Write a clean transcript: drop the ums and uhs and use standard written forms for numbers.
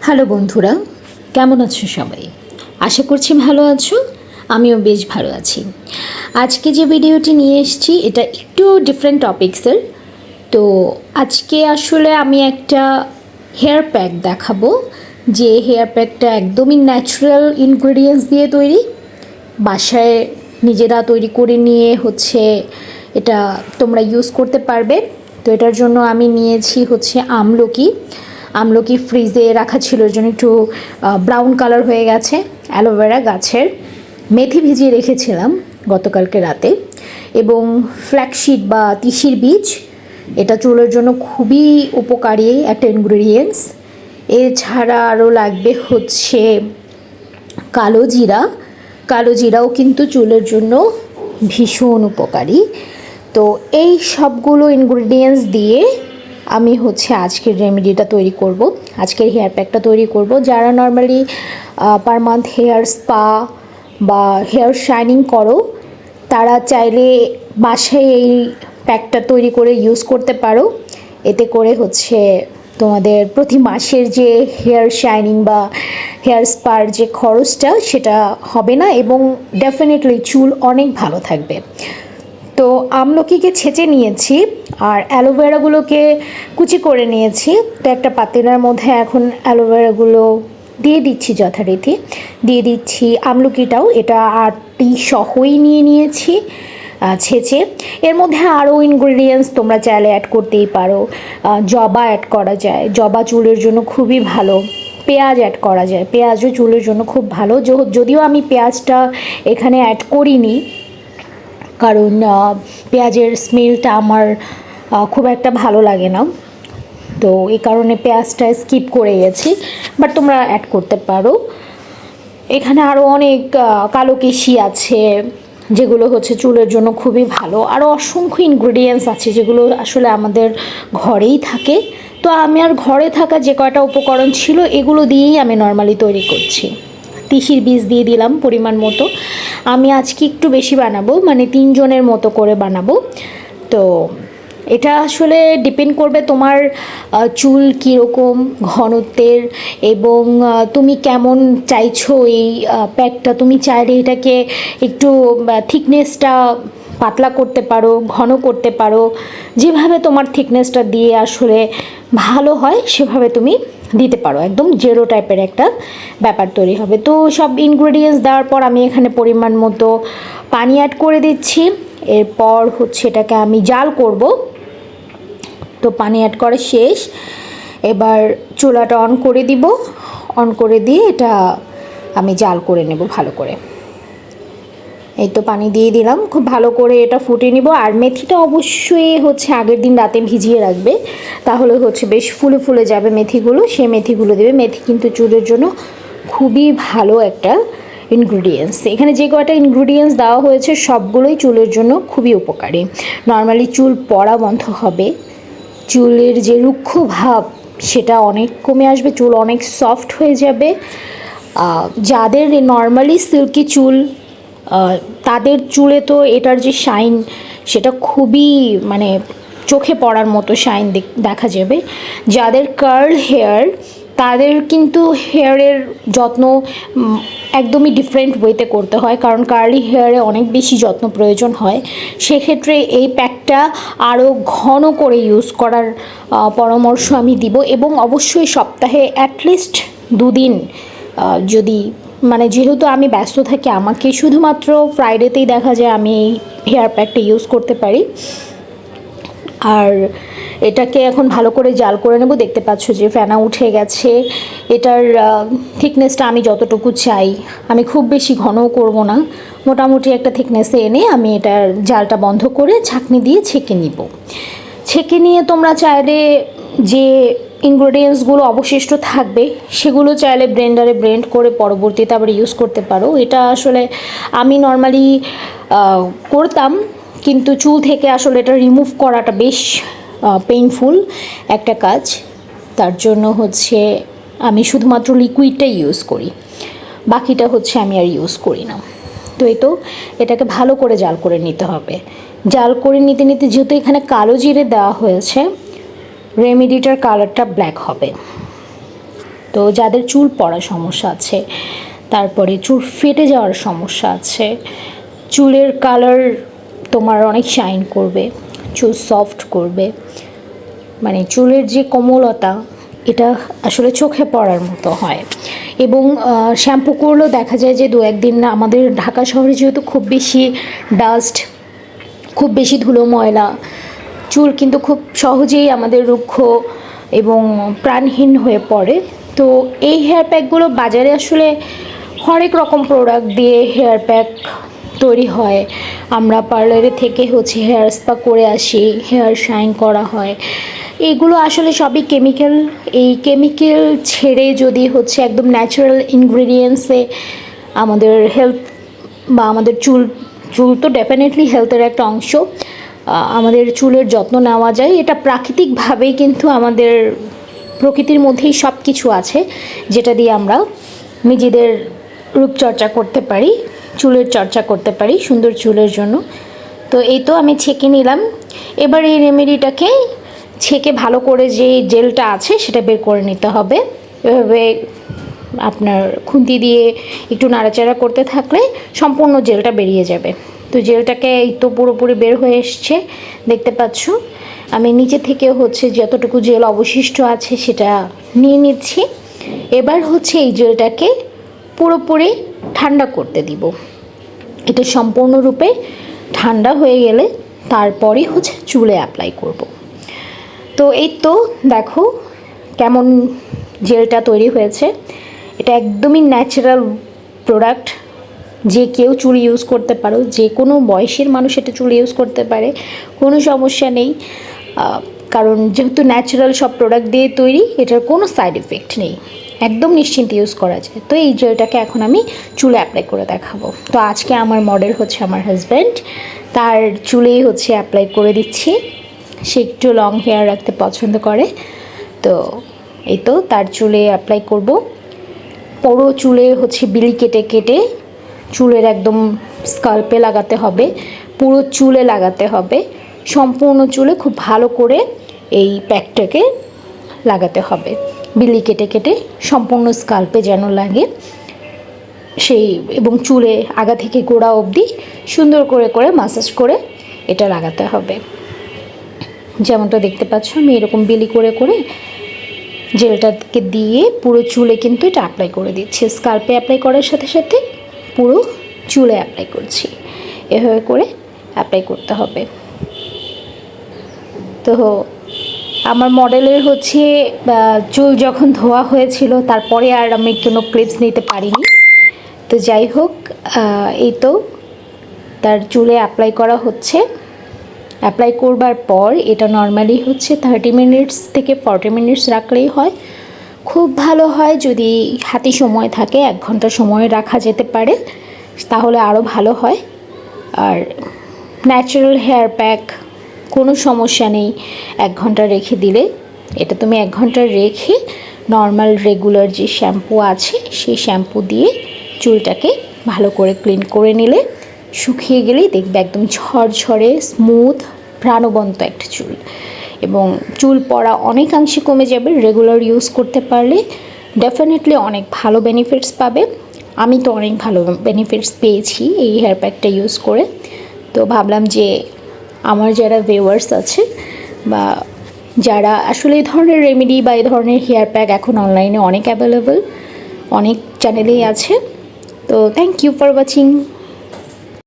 Hello বন্ধুরা, কেমন আছো সবাই? আশা করছি ভালো আছো। আমিও বেশ ভালো আছি। আজকে যে ভিডিওটি নিয়ে এসেছি এটা একটু ডিফারেন্ট টপিক্সের। তো আজকে আসলে আমি একটা হেয়ার প্যাক দেখাবো, যে হেয়ার প্যাকটা একদমই ন্যাচারাল ইনগ্রেডিয়েন্টস দিয়ে তৈরি। বাসায় নিজেরা তৈরি করে নিয়ে এটা তোমরা ইউজ করতে পারবে। তো এটার জন্য আমি নিয়েছি আমলকি। আমলকি ফ্রিজে রাখা ছিল, এর জন্য একটু ব্রাউন কালার হয়ে গেছে। অ্যালোভেরা গাছের, মেথি ভিজিয়ে রেখেছিলাম গতকালকে রাতে, এবং ফ্ল্যাক্সিড বা তিসির বীজ, এটা চুলের জন্য খুবই উপকারী একটা ইনগ্রেডিয়েন্টস। এছাড়া আরও লাগবে কালো জিরা। কালো জিরাও কিন্তু চুলের জন্য ভীষণ উপকারী। তো এই সবগুলো ইনগ্রেডিয়েন্টস দিয়ে আমি আজকের রেমেডিটা তৈরি করব, আজকের হেয়ার প্যাকটা তৈরি করব। যারা normally per month hair spa বা হেয়ার শাইনিং করো, তারা চাইলে বাসায় এই প্যাকটা তৈরি করে ইউজ করতে পারো। এতে করে তোমাদের প্রতি মাসের যে হেয়ার শাইনিং বা হেয়ার স্পার যে খরচটা, সেটা হবে না, এবং ডেফিনেটলি চুল অনেক ভালো থাকবে। তো আমলকিকে ছেঁচে নিয়েছি আর অ্যালোভেরাগুলোকে কুচি করে নিয়েছি। তো একটা পাতিলার মধ্যে এখন অ্যালোভেরাগুলো দিয়ে দিচ্ছি, যথারীতি দিয়ে দিচ্ছি আমলকিটাও। এটা আটি সহই নিয়ে নিয়েছি ছেঁচে। এর মধ্যে আরও ইনগ্রেডিয়েন্টস তোমরা চাইলে অ্যাড করতেই পারো। জবা অ্যাড করা যায়, জবা চুলের জন্য খুবই ভালো। পেঁয়াজ অ্যাড করা যায়, পেঁয়াজও চুলের জন্য খুব ভালো। যদিও আমি পেঁয়াজটা এখানে অ্যাড করিনি, কারণ পেঁয়াজের স্মেলটা আমার খুব একটা ভালো লাগে না, তো এই কারণে পেঁয়াজটা স্কিপ করে গেছি, বাট তোমরা অ্যাড করতে পারো। এখানে আরও অনেক কালো কেশি আছে, যেগুলো চুলের জন্য খুবই ভালো। আরও অসংখ্য ইনগ্রেডিয়েন্টস আছে যেগুলো আসলে আমাদের ঘরেই থাকে। তো আমি আর ঘরে থাকা যে কয়টা উপকরণ ছিল, এগুলো দিয়েই আমি নর্মালি তৈরি করছি। তিসির বীজ দিয়ে দিলাম পরিমাণ মতো। আমি আজকে একটু বেশি বানাবো, মানে 3 জনের মতো করে বানাবো। তো এটা আসলে ডিপেন্ড করবে তোমার চুল কীরকম ঘনত্বের, এবং তুমি কেমন চাইছো এই প্যাকটা। তুমি চাইলে এটাকে একটু থিকনেসটা পাতলা করতে পারো, ঘন করতে পারো। যেভাবে তোমার থিকনেসটা দিয়ে আসলে ভালো হয় সেভাবে তুমি দিতে পারো। একদম জেরো টাইপের একটা ব্যাপার তৈরি হবে। তো সব ইনগ্রেডিয়েন্টস দেওয়ার পর আমি এখানে পরিমাণ মতো পানি অ্যাড করে দিচ্ছি। এরপর এটাকে আমি জাল করব। তো পানি অ্যাড করা শেষ, এবার চুলাটা অন করে দিব। অন করে দিয়ে এটা আমি জাল করে নেব ভালো করে। এই তো পানি দিয়ে দিলাম, খুব ভালো করে এটা ফুটিয়ে নিব। আর মেথিটা অবশ্যই আগের দিন রাতে ভিজিয়ে রাখবে, তাহলে বেশ ফুলে ফুলে যাবে মেথিগুলো। সেই মেথিগুলো দেবে। মেথি কিন্তু চুলের জন্য খুবই ভালো একটা ইনগ্রেডিয়েন্টস। এখানে যে কয়টা ইনগ্রেডিয়েন্টস দেওয়া হয়েছে সবগুলোই চুলের জন্য খুবই উপকারী। নর্মালি চুল পড়া বন্ধ হবে, চুলের যে রুক্ষ ভাব সেটা অনেক কমে আসবে, চুল অনেক সফট হয়ে যাবে। যাদের নর্মালি সিল্কি চুল, তাদের চুলে তো এটার যে শাইন সেটা খুবই চোখে পড়ার মতো শাইন দেখা যাবে। যাদের কার্ল হেয়ার, তাদের কিন্তু হেয়ারের যত্ন একদমই ডিফারেন্ট ওয়েতে করতে হয়, কারণ কার্লি হেয়ারে অনেক বেশি যত্ন প্রয়োজন হয়। সেক্ষেত্রে এই প্যাকটা আরও ঘন করে ইউজ করার পরামর্শ আমি দিব, এবং অবশ্যই সপ্তাহে অ্যাটলিস্ট 2 দিন, যদি যেহেতু আমি ব্যস্ত থাকি, আমাকে শুধুমাত্র ফ্রাইডেতেই দেখা যায় আমি এই হেয়ার প্যাকটা ইউজ করতে পারি। আর এটাকে এখন ভালো করে জাল করে নেব। দেখতে পাচ্ছ যে ফেনা উঠে গেছে। এটার থিকনেসটা আমি যতটুকু চাই, আমি খুব বেশি ঘনও করব না, মোটামুটি একটা থিকনেসে এনে আমি এটার জালটা বন্ধ করে ছাঁকনি দিয়ে ছেঁকে নিব। ছেঁকে নিয়ে তোমরা চাইলে যে ইনগ্রেডিয়েন্টসগুলো অবশিষ্ট থাকবে সেগুলো চাইলে ব্লেন্ডারে ব্লেন্ড করে পরবর্তীতে আবার ইউজ করতে পারো। এটা আসলে আমি নর্মালি করতাম, কিন্তু চুল থেকে আসলে এটা রিমুভ করাটা বেশ পেইনফুল একটা কাজ। তার জন্য আমি শুধুমাত্র লিকুইডটাই ইউজ করি, বাকিটা আমি আর ইউজ করি না। তো এটাকে ভালো করে জাল করে নিতে হবে। জাল করে নিতে নিতে, যেহেতু এখানে কালো জিরে দেওয়া হয়েছে, রেমেডিটার কালারটা ব্ল্যাক হবে। তো যাদের চুল পড়ার সমস্যা আছে, তারপরে চুল ফেটে যাওয়ার সমস্যা আছে, চুলের কালার তোমার অনেক শাইন করবে, চুল সফট করবে, মানে চুলের যে কোমলতা এটা আসলে চোখে পড়ার মতো হয়। এবং শ্যাম্পু করলেও দেখা যায় যে 2-1 দিন না, আমাদের ঢাকা শহরে যেহেতু খুব বেশি ডাস্ট, খুব বেশি ধুলো ময়লা, চুল কিন্তু খুব সহজেই আমাদের রুক্ষ এবং প্রাণহীন হয়ে পড়ে। তো এই হেয়ার প্যাকগুলো বাজারে আসলে হরেক রকম প্রোডাক্ট দিয়ে হেয়ার প্যাক তৈরি হয়। আমরা পার্লারে থেকে হচ্ছে হেয়ার স্পা করে আসি, হেয়ার শাইন করা হয়। এইগুলো আসলে সবই কেমিক্যাল। এই কেমিক্যাল ছেড়ে যদি হচ্ছে একদম ন্যাচারাল ইনগ্রিডিয়েন্টসে আমাদের হেলথ বা আমাদের চুল তো ডেফিনেটলি হেলথের একটা অংশ, আমাদের চুলের যত্ন নেওয়া যায়, এটা প্রাকৃতিকভাবেই কিন্তু আমাদের প্রকৃতির মধ্যেই সব কিছু আছে, যেটা দিয়ে আমরা নিজেদের রূপচর্চা করতে পারি, চুলের চর্চা করতে পারি সুন্দর চুলের জন্য। তো এই তো আমি ছেঁকে নিলাম। এবার এই রেমেডিটাকে ছেঁকে ভালো করে যে জেলটা আছে সেটা বের করে নিতে হবে। এভাবে আপনার খুন্তি দিয়ে একটু নাড়াচাড়া করতে থাকলে সম্পূর্ণ জেলটা বেরিয়ে যাবে। তো জেলটাকে এই তো পুরোপুরি বের হয়ে এসছে, দেখতে পাচ্ছ। আমি নিচে থেকে হচ্ছে যতটুকু জেল অবশিষ্ট আছে সেটা নিয়ে নিচ্ছি। এবার হচ্ছে এই জেলটাকে পুরোপুরি ঠান্ডা করতে দিব। এটা সম্পূর্ণরূপে ঠান্ডা হয়ে গেলে তারপরেই হচ্ছে চুলে অ্যাপ্লাই করব। তো এই তো দেখো কেমন জেলটা তৈরি হয়েছে। এটা একদমই ন্যাচারাল প্রোডাক্ট, যে কেউ চুল ইউজ করতে পারো, যে কোনো বয়সের মানুষ এটা চুল ইউজ করতে পারে, কোনো সমস্যা নেই। কারণ যেহেতু ন্যাচারাল সব প্রোডাক্ট দিয়ে তৈরি, এটার কোনো সাইড এফেক্ট নেই, একদম নিশ্চিন্তে ইউজ করা যায়। তো এই জেলটাকে এখন আমি চুলে অ্যাপ্লাই করে দেখাবো। তো আজকে আমার মডেল হচ্ছে আমার হাজব্যান্ড, তার চুলেই হচ্ছে অ্যাপ্লাই করে দিচ্ছি। সে একটু লং হেয়ার রাখতে পছন্দ করে, তো এই তো তার চুলে অ্যাপ্লাই করব। পুরো চুলে হচ্ছে বিলি কেটে কেটে চুলের একদম স্কাল্পে লাগাতে হবে, পুরো চুলে লাগাতে হবে, সম্পূর্ণ চুলে খুব ভালো করে এই প্যাকটাকে লাগাতে হবে। বিলি কেটে কেটে সম্পূর্ণ স্কাল্পে যেন লাগে সেই, এবং চুলে আগা থেকে গোড়া অবধি সুন্দর করে করে মাসাজ করে এটা লাগাতে হবে। যেমনটা দেখতে পাচ্ছ আমি এরকম বিলি করে করে জেলটাকে দিয়ে পুরো চুলে কিন্তু এটা অ্যাপ্লাই করে দিচ্ছি। স্কাল্পে অ্যাপ্লাই করার সাথে সাথে পুরো চুলে অ্যাপ্লাই করছি। এভাবে করে অ্যাপ্লাই করতে হবে। তো আমার মডেলের হচ্ছে চুল যখন ধোয়া হয়েছিল তারপরে আর আমি কোনো ক্লিপস নিতে পারিনি। তো যাই হোক, এই তো তার চুলে অ্যাপ্লাই করা হচ্ছে। অ্যাপ্লাই করবার পর এটা নর্মালি হচ্ছে 30 মিনিটস থেকে 40 মিনিটস রাখলেই হয়। খুব ভালো হয় যদি হাতে সময় থাকে, 1 ঘন্টা সময় রাখা যেতে পারে, তাহলে আরও ভালো হয়। আর ন্যাচারাল হেয়ার প্যাক কোনো সমস্যা নেই 1 ঘন্টা রেখে দিলে। এটা তুমি 1 ঘন্টা রেখে নর্মাল রেগুলার যে শ্যাম্পু আছে সেই শ্যাম্পু দিয়ে চুলটাকে ভালো করে ক্লিন করে নিলে শুকিয়ে গেলেই দেখবে একদম ঝরঝরে স্মুথ প্রাণবন্ত একটা চুল, এবং চুল পড়া অনেকাংশে কমে যাবে। রেগুলার ইউজ করতে পারলে ডেফিনেটলি অনেক ভালো বেনিফিটস পাবে। আমি তো অনেক ভালো বেনিফিটস পেয়েছি এই হেয়ার প্যাকটা ইউজ করে। তো ভাবলাম যে আমার যারা ভিউয়ার্স আছে বা যারা আসলে এই ধরনের রেমেডি বা এই ধরনের হেয়ার প্যাক এখন অনলাইনে অনেক অ্যাভেলেবল, অনেক চ্যানেলেই আছে। তো থ্যাংক ইউ ফর ওয়াচিং।